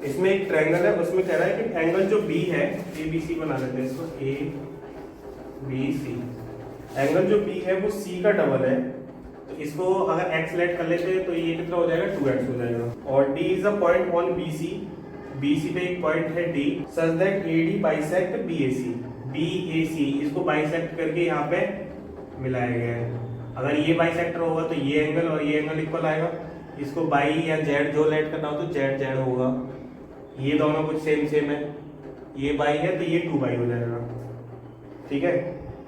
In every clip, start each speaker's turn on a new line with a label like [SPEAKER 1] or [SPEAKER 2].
[SPEAKER 1] इसमें एक ट्रायंगल है, उसमें कह रहा है कि एंगल जो बी है, ए बी सी बना लेते हैं इसको, ए बी सी। एंगल जो बी है वो सी का डबल है, तो इसको अगर एक्स लेट कर लेते हैं तो ये कितना हो जाएगा, 2x हो जाएगा। और D is a point on B C, B C पे एक पॉइंट है D, such that A D bisect B A C. B A C इसको बाइसेक्ट करके यहाँ पे मिलाया गया है। अगर ये बाइसेक्टर होगा तो ये एंगल और ये एंगल इक्वल आएगा। इसको बाई या जेड जो लेट करना हो तो जेड जेड होगा। ये दोनों कुछ सेम सेम है, ये बाई है तो ये 2 बाई हो जाएगा, ठीक है।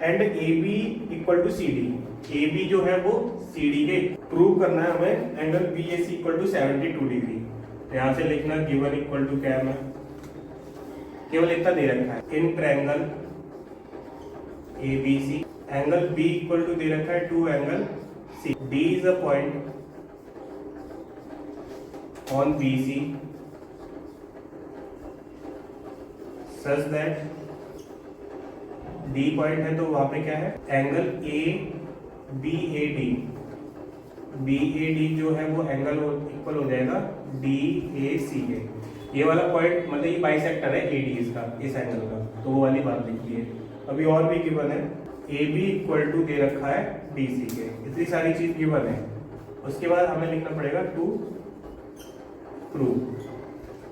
[SPEAKER 1] And A B equal to C D, A B जो है वो सी डी के प्रूव करना है हमें angle B A C equal to 72 degree. यहाँ से लिखना गिवन इक्वल टू क्या है, केवल इतना दे रखा है, in triangle A B C angle B equal to दे रखा है 2 angle C, D is a point on B C such that D point है तो वहां पे क्या है, angle A B A D, B A D जो है वो एंगल इक्वल हो जाएगा डी ए सी के। ये वाला पॉइंट मतलब ये बाइसेक्टर है ए डी इसका, इस एंगल का, तो वो वाली बात लिखी है। अभी और भी गिवन है, ए बी इक्वल टू दे रखा है डी सी के, इतनी सारी चीज गिवन है। उसके बाद हमें लिखना पड़ेगा टू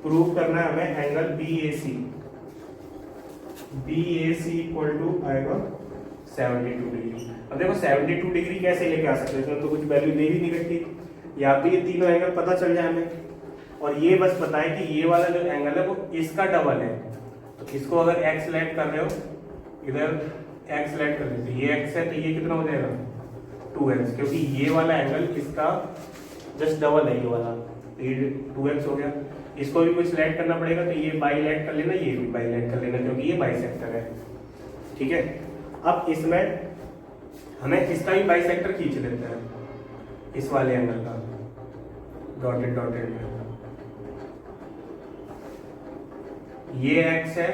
[SPEAKER 1] प्रूव करना है हमें angle B A C, B A C equal to आएगा 72 डिग्री। अब देखो 72 डिग्री कैसे लेके आ सकते हैं, इसमें तो कुछ वैल्यू दे ही नहीं रखी। या तो ये तीनों एंगल पता चल जाए हमें, और ये बस पता है कि ये वाला जो एंगल है वो इसका डबल है। तो इसको अगर एक्स लेट कर रहे हो, इधर एक्स लेट कर लेते, ये एक्स है तो ये कितना हो जाएगा 2x, क्योंकि ये वाला एंगल इसका जस्ट डबल है, ये वाला, तो ये 2x हो गया। इसको भी कुछ लेट करना पड़ेगा, तो ये बाई लेट कर लेना, ये भी बाई लेट कर लेना, क्योंकि ये बाइसेक्टर है, ठीक है। अब इसमें हमें इसका भी बाइसेक्टर खींच लेते हैं, इस वाले एंगल का, डॉटेड डॉटेड में ये x है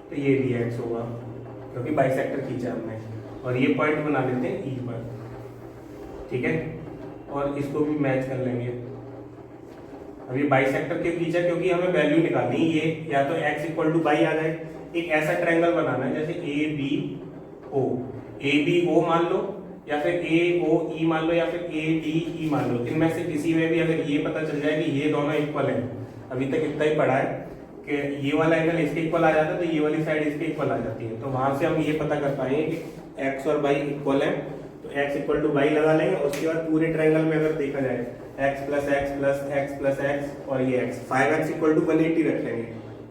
[SPEAKER 1] तो ये भी x होगा, क्योंकि बाइसेक्टर खींचा हमने। और ये पॉइंट बना लेते हैं E पर, ठीक है। और इसको भी मैच कर लेंगे। अब ये बाइसेक्टर क्यों खींचा, क्योंकि हमें वैल्यू निकालनी, ये या तो x इक्वल टू बाई आ जाए। एक ऐसा ट्रायंगल बनाना है जैसे ए बी ओ मान लो, या फिर ए ओ ई मान लो, या फिर ए डी ई मान लो। इनमें से किसी में भी अगर ये पता चल जाए कि ये दोनों इक्वल है, अभी तक इतना ही पढ़ा है कि ये वाला एंगल इसके इक्वल आ जाता है तो ये वाली साइड इसके इक्वल आ जाती है, तो वहां से हम ये पता कर पाएंगे कि x और y इक्वल है, तो x इक्वल टू y लगा लेंगे। उसके बाद पूरे ट्रायंगल में अगर देखा जाए x plus x plus x plus x और ये x, 5x इक्वल टू 180 रख लेंगे,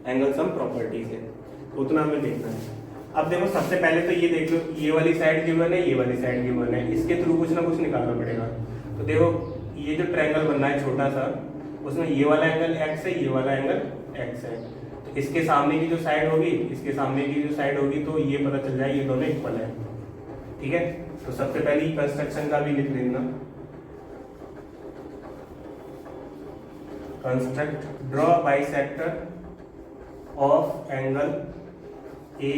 [SPEAKER 1] एंगल सम प्रॉपर्टी से, उतना हमें देखना है। अब देखो सबसे पहले तो ये देख लो, ये वाली साइड गिवन है, ये वाली साइड गिवन है, इसके थ्रू कुछ ना कुछ निकालना पड़ेगा। तो देखो ये जो ट्रायंगल बनना है छोटा सा, उसमें ये वाला एंगल x है, ये वाला एंगल x है, तो इसके सामने की जो साइड होगी, इसके सामने की जो साइड होगी, तो ये पता चल जाए ये दोनों इक्वल है, ठीक है। तो सबसे पहले कंस्ट्रक्शन का भी लिख लेना, construct draw bisector of angle A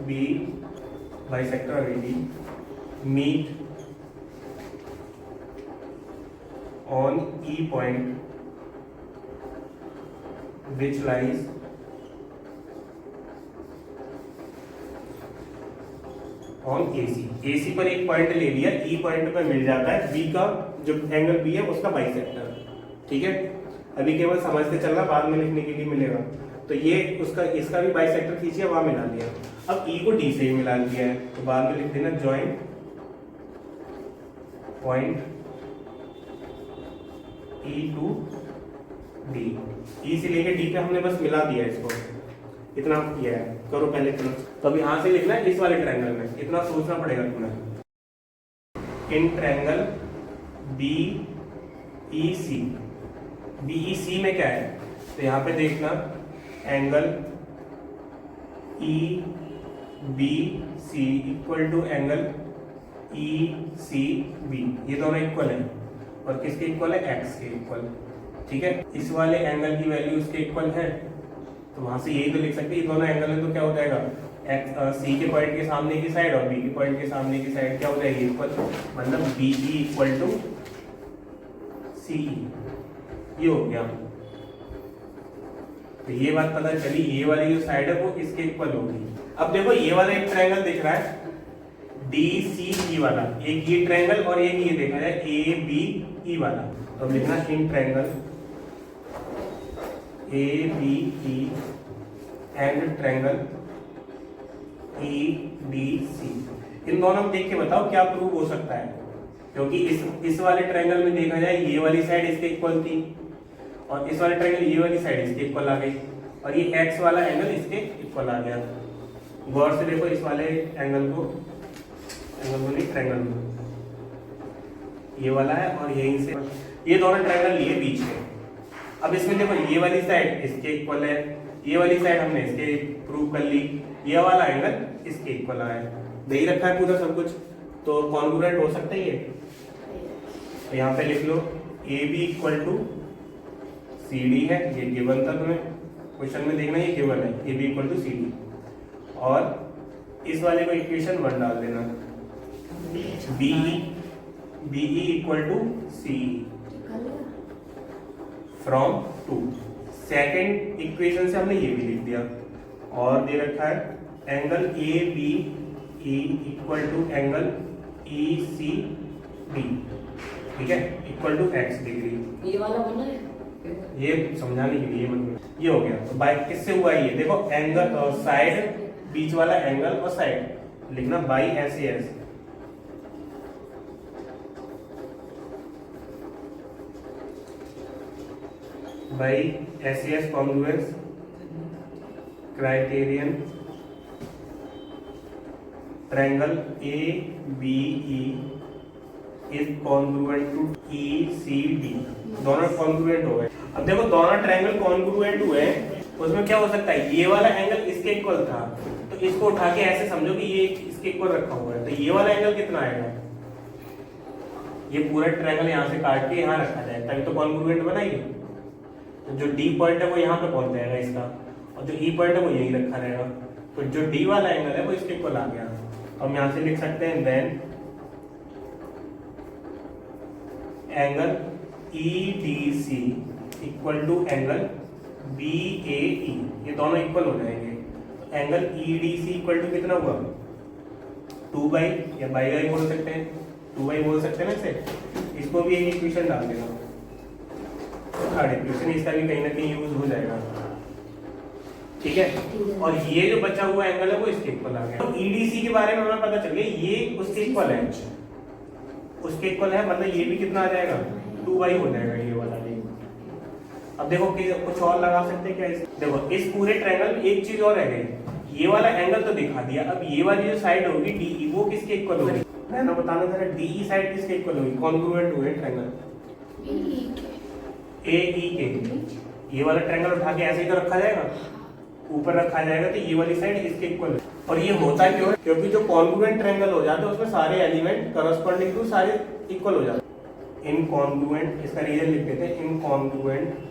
[SPEAKER 1] B, bisector A B meet on E point which lies on AC। AC पर एक पॉइंट ले लिया, E पॉइंट पर मिल जाता है B का जो एंगल B है उसका बाइसेक्टर, ठीक है। अभी केवल समझते चलना, बाद में लिखने के लिए मिलेगा। तो ये उसका इसका भी बाइसेक्टर खींचिए, वहां मिला लिया। अब E को D से ही मिला लिया है, तो बाद में लिख देना joint point E to D, E से लेके डी पे हमने बस मिला दिया इसको, इतना किया है, करो पहले इतना। तो अब यहां से लिखना है इस वाले ट्रायंगल में, इतना सोचना पड़ेगा तुम्हें। In triangle B E C, B E C में क्या है, तो यहां पे देखना angle E B C equal to angle E C B, ये दोनों इक्वल है, और किसके इक्वल है, एक्स के इक्वल, ठीक है। इस वाले एंगल की वैल्यू इसके इक्वल है, तो वहां से यही तो लिख सकते हैं, ये दोनों एंगल है तो क्या हो जाएगा, सी के पॉइंट के सामने की साइड और बी के पॉइंट के सामने की साइड क्या हो जाएगी, इक्वल, मतलब बी ई इक्वल टू सी, ये हो गया। तो ये बात पता चली, ये वाली जो साइड है वो इसके इक्वल होगी। अब देखो ये वाला एक ट्रायंगल दिख रहा है DCE वाला, एक ये ट्रायंगल और एक ये देखा जाए ABE वाला। तो लिखना in triangle ABE and triangle EDC। इन दोनों में देख के बताओ क्या प्रूव हो सकता है, क्योंकि इस वाले ट्रायंगल में देखा जाए ये वाली साइड इसके इक्वल थी और इस वाले ट्रायंगल ये वाली साइड इसके इक्वल आ गई और ये एक्स वाला एंगल इसके इक्वल आ गया। गौर से देखो इस वाले एंगल को नहीं ट्रायंगल को, ये वाला है और यहीं से ये दोनों ट्रायंगल लिए बीच में। अब इसमें देखो ये वाली साइड इसके इक्वल है, ये वाली साइड हमने इसके प्रूव कर ली, ये वाला एंगल इसके इक्वल आया, दे ही रखा है पूरा सब कुछ, तो कॉन्ग्रुएंट हो सकता है ये। तो यहाँ पे लिख लो AB इक्वल टू CD है, ये गिवन था तुम्हें क्वेश्चन में देखना, ये गिवन है AB इक्वल टू CD और इस वाले को इक्वेशन 1 डाल देना BE equal to CE from 2। Second equation से हमने ये भी लिख दिया और दे रखा है angle ABE equal to angle ECD, ठीक है, इक्वल टू x डिग्री।
[SPEAKER 2] ये वाला बना है,
[SPEAKER 1] ये समझाने के लिए मतलब ये हो गया। तो बाय किससे हुआ ये देखो, एंगल और साइड, बीच वाला एंगल और साइड लिखना by SAS। By SAS congruence criterion triangle ABE is congruent to ECD। दोनों कॉन्ग्रुएंट हो गए। अब देखो दोनों ट्रायंगल कॉन्ग्रुएंट हुए, उसमें क्या हो सकता है, ये वाला एंगल इसके इक्वल था तो इसको उठा के ऐसे समझो कि ये इसके इक्वल रखा हुआ है, तो ये वाला एंगल कितना आएगा, ये पूरा ट्रायंगल यहाँ से काट के यहाँ रखा जाए तभी तो कॉन्ग्रुएंट बनाइए। तो जो D पॉइंट है वो यहाँ पे पहुंच जाएगा इसका और जो E पॉइंट है वो यहीं रखा रहेगा, तो जो D वाला एंगल है वो इसके इक्वल आ गया। तो हम यहाँ से लिख सकते हैं then angle EDC equal to angle BAE, ये दोनों इक्वल हो जाएंगे। तो एंगल EDC इक्वल टू कितना हुआ, 2 बाई या बाई बोल सकते हैं, 2 बाई बोल सकते हैं ना इसे, इसको भी एक इक्वेशन डाल देना, थर्ड इक्वेशन, इसका भी कहीं ना कहीं यूज हो जाएगा, ठीक है। और ये जो बचा हुआ एंगल है वो इसके इक्वल आ गया। तो EDC के बारे में हमें पता चल गया ये उसके इक्वल है, उसके इक्वल है, मतलब ये भी कितना आ जाएगा, 2 बाई हो जाएगा ये वाला भी। अब देखो कि कुछ और लगा सकते हैं क्या देखो इस पूरे ट्रायंगल में एक चीज और रह गई, ये वाला एंगल तो दिखा दिया, अब ये वाली जो साइड होगी DE वो किसके इक्वल होगी, मैं ना बताना जरा, DE साइड किसके इक्वल होगी, कॉन्ग्रुएंट हुए ट्रायंगल AE के। ये वाला ट्रायंगल उठा के ऐसे ही तो रखा जाएगा, ऊपर रखा जाएगा, तो ये वाली साइड इसके इक्वल है। और ये होता क्यों है, क्योंकि जो कॉन्ग्रुएंट ट्रायंगल हो जाता है उसमें सारे एलिमेंट करस्पॉन्डिंग टू सारे इक्वल हो जाते हैं। इनकॉन्ग्रुएंट, इसका रीजन लिख देते हैं, in congruent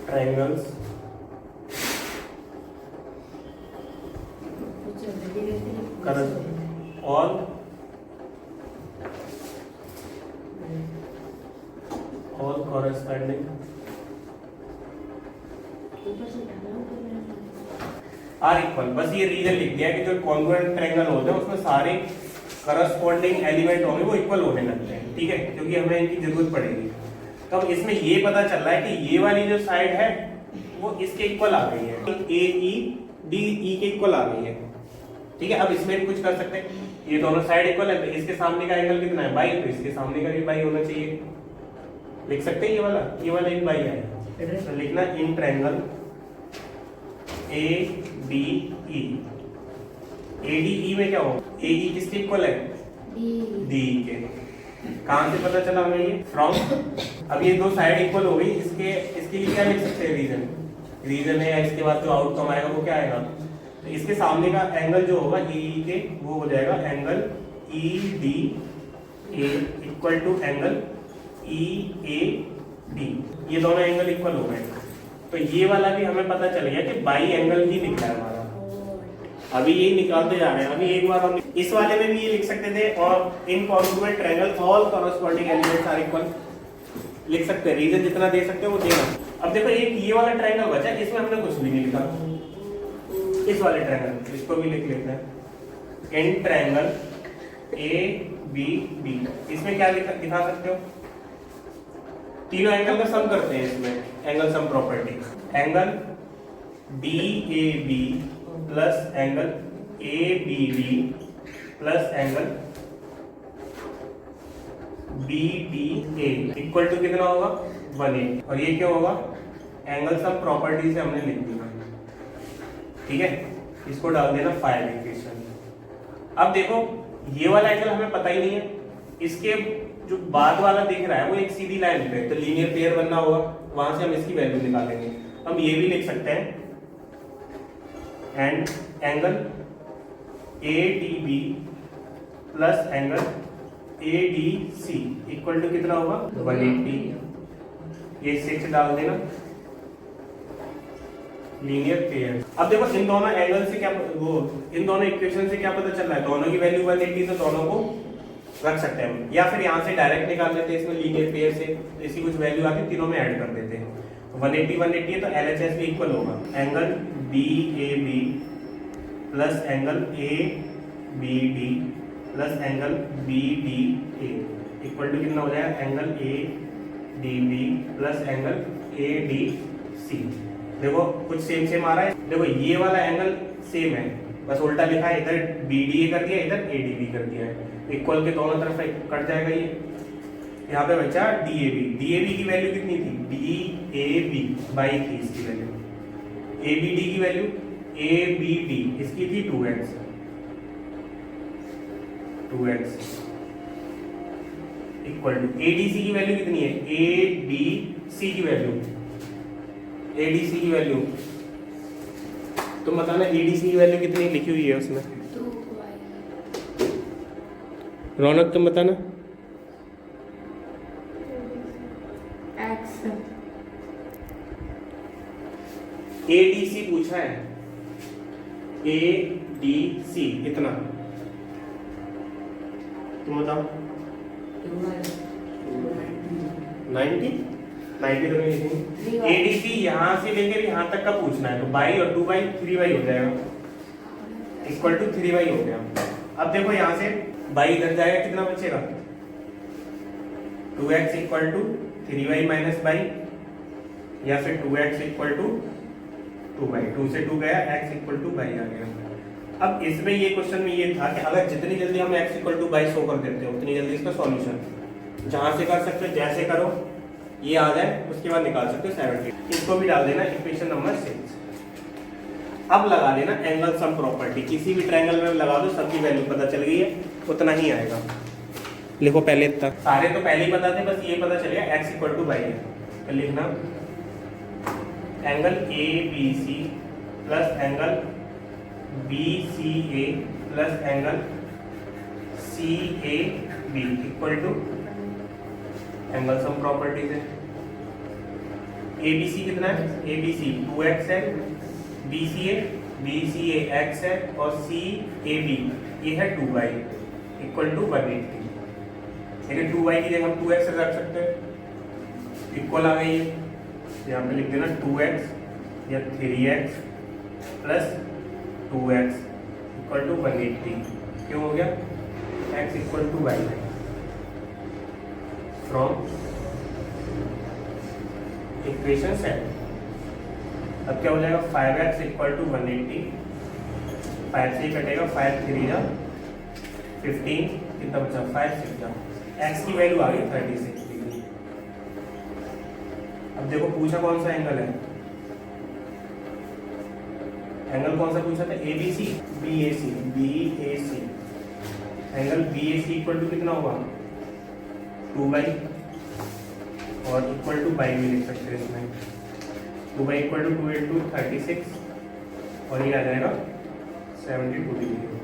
[SPEAKER 1] triangles all corresponding are equal. बस ये रीजन लिख दिया कि जो कॉन्ग्रुएंट ट्रायंगल होते हैं उसमें सारे करस्पॉन्डिंग एलिमेंट होंगे वो इक्वल होने लगते हैं, ठीक है, क्योंकि हमें इनकी जरूरत पड़ेगी। तो इसमें ये पता चल रहा है कि ये वाली जो साइड है वो इसके इक्वल आ गई है, AE DE के इक्वल आ गई है, ठीक है। अब इसमें भी कुछ कर सकते हैं, ये दोनों साइड इक्वल है तो इसके सामने का एंगल कितना है, बाई, तो इसके सामने का भी बाई होना चाहिए, लिख सकते हैं ये वाला एक बाई है, तो लिखना इन ट्रायंगल ADE। ADE में क्या होगा, AE किसके इक्वल है, DE के। कहां से पता चला हमें ये, फ्रॉम, अब ये दो साइड इक्वल हो गई, इसके लिए क्या लिख सकते हैं, रीजन है, या इसके बाद जो आउटकम आएगा वो क्या आएगा, तो इसके सामने का एंगल जो होगा EE के वो हो जाएगा angle EDA equal to angle EAD, ये दोनों एंगल इक्वल हो गए। तो ये वाला भी हमें पता चल गया कि बाई एंगल ही निकला है हमारा, अभी यही निकालते जा रहे हैं। अभी एक बार हम इस वाले में भी ये लिख सकते थे, और in congruent triangle all corresponding elements are equal, लिख सकते हैं, रीजन जितना दे सकते हो वो देना। अब देखो एक ये वाला ट्रायंगल बचा, इसमें हमने कुछ भी नहीं लिखा, इस वाले ट्रायंगल इसको भी लिख लेते हैं, in triangle A B B. इसमें क्या दिखा सकते हो, तीनों एंगल का सम करते हैं इसमें, angle sum property. Angle D A B plus angle A B B plus angle B D A equal to कितना होगा 180। और ये क्या होगा, एंगल सम प्रॉपर्टी से हमने लिख दिया, ठीक है। इसको डाल देना 5 इक्वेशन। अब देखो ये वाला एंगल हमें पता ही नहीं है, इसके जो बाद वाला दिख रहा है वो एक सीधी लाइन पे, तो लीनियर पेयर बनना होगा, वहां से हम इसकी वैल्यू निकालेंगे। हम ये भी लिख सकते हैं, and angle A D B plus angle A D C equal to कितना होगा 180। ये 6 डाल देना, लीनियर पेयर। अब देखो इन दोनों एंगल से क्या वो इन दोनों इक्वेशन से क्या पता चल रहा है, दोनों की वैल्यू 180, तो दोनों को रख सकते हैं हम, या फिर यहाँ से डायरेक्ट निकाल लेते हैं इसमें लीनियर पेयर से, इसी कुछ वैल्यू आती है तीनों में ऐड कर देते हैं। 180 है तो LHS भी इक्वल होगा, angle B A B plus angle A B D plus angle B D A equal to कितना हो जाएगा, angle A D B plus angle A D C. देखो कुछ सेम आ रहा है, देखो ये वाला एंगल सेम है, बस उल्टा लिखा है, इधर बी डी ए कर दिया, इधर ए डी बी कर दिया है, इक्वल के दोनों तरफ कट जाएगा ये। यहाँ पे बचा डी ए बी की वैल्यू कितनी थी, डी ए बी 22 थी इसकी वैल्यू, ए बी डी की वैल्यू ए बी डी इसकी थी 2x equal to A D C की वैल्यू कितनी है, ए डी सी की वैल्यू, ए डी सी की वैल्यू तुम बताना, ए डी सी की वैल्यू कितनी लिखी हुई है उसमें, रौनक तुम बताना। ए डी सी पूछा है, ए डी सी कितना तुम बताओ, 90 तो नहीं लिखेंगे। ए डी सी यहाँ से लेकर यहाँ तक का पूछना है, तो बाई और 2 बाई 3 बाई हो जाएगा, इक्वल टू 3 बाई हो गया। अब देखो यहाँ से बाई इधर जाएगा, कितना बचेगा 2x equal to 3y minus by, या फिर 2x इक्वल टू 2y, 2 से 2 गया, x इक्वल टू बाई आ गया। अब इसमें ये क्वेश्चन में ये था कि अगर जितनी जल्दी हम x equal two by show कर देते हैं उतनी जल्दी इसका सॉल्यूशन जहां से कर सकते हो, जैसे करो ये आ जाए उसके बाद निकाल सकते हो 70। इसको भी डाल देना इक्वेशन नंबर 6। अब लगा देना एंगल सम प्रॉपर्टी, किसी भी ट्रायंगल में लगा दो, सबकी वैल्यू पता चल गई है, उतना ही आएगा। लिखो पहले तक, सारे तो पहले ही पता थे, बस ये पता चल गया x इक्वल टू बाई है, तो लिखना angle A B C plus angle B C A plus angle C A B equal to angle sum properties है। ए बी सी कितना है, ए बी सी 2x है, बी सी ए x है, और सी A B ये है 2y इक्वल टू 180। लेकिन 2y की जगह हम 2x रख सकते हैं, इक्वल आ गई है, यहाँ पे लिख देना 2x या 3x plus 2x equal to 180। क्यों हो गया, x equal to y from equation 7। अब क्या हो जाएगा, 5x इक्वल टू 180, 5 से ही कटेगा, 5 3 जा 15, कितना बचा 5 6 जा, x की वैल्यू आ गई 36 डिग्री। अब देखो पूछा कौन सा एंगल है, एंगल कौन सा पूछा था, A B C, B A C. Angle B A C equal to कितना होगा 2 बाई, और इक्वल टू बाई भी लिख सकते हैं इसमें, 2 बाई इक्वल टू 2 इंटू 36, और ये आ जाएगा 72 डिग्री।